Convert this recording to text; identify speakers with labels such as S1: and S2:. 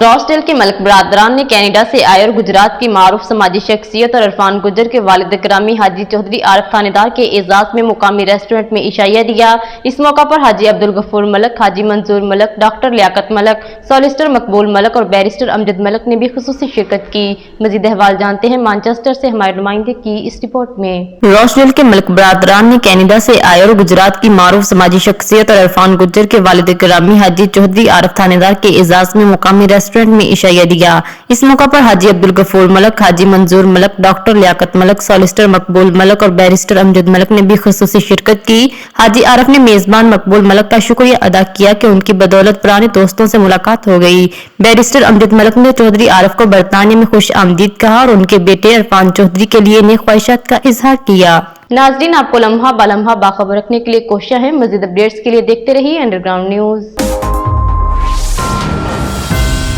S1: रॉसडेल के मलिक बरादरान ने कनाडा से आए और गुजरात की मारूफ समाजी शख्सियत और इरफान गुज्जर के वालिद ग्रामी हाजी चौधरी आरिफ थानेदार के एजाज में मुकामी रेस्टोरेंट में इशाइया दिया। इस मौका पर हाजी अब्दुल गफूर मलिक, हाजी मंजूर मलिक, डॉक्टर लियाकत मलिक, सॉलिसिटर मकबूल मलिक और बैरिस्टर अमजद मलिक ने भी खुसूसी शिरकत की। मजीद अहवाल जानते हैं मैनचेस्टर से हमारे नुमाइंदे की इस रिपोर्ट में।
S2: रॉसडेल के मलिक बरादरान ने कनाडा से आए और गुजरात की मारूफ समाजी शख्सियत और इरफान गुज्जर के वालिद ग्रामी हाजी चौधरी आरिफ थानेदार के एजाज में मुकामी रेस्टोरेंट में इशाइया दिया। इस मौका पर हाजी अब्दुल गफूर मलिक, हाजी मंजूर मलिक, डॉक्टर लियाकत मलिक, सॉलिसिटर मकबूल मलिक और बैरिस्टर अमजद मलिक ने भी खुसूसी शिरकत की। हाजी आरिफ ने मेजबान मकबूल मलिक का शुक्रिया अदा किया कि उनकी बदौलत पुराने दोस्तों से मुलाकात हो गई। बैरिस्टर अमजद मलिक ने चौधरी आरिफ को बरतानिया में खुश आमदीद कहा और उनके बेटे इरफान चौधरी के लिए नेक ख्वाहिशात का इजहार किया।
S1: नाज़रीन, आपको लम्हा बालम्हा बाखबर रखने के लिए कोशिश है। मजीद अपडेट्स के लिए देखते रहिए अंडरग्राउंड न्यूज।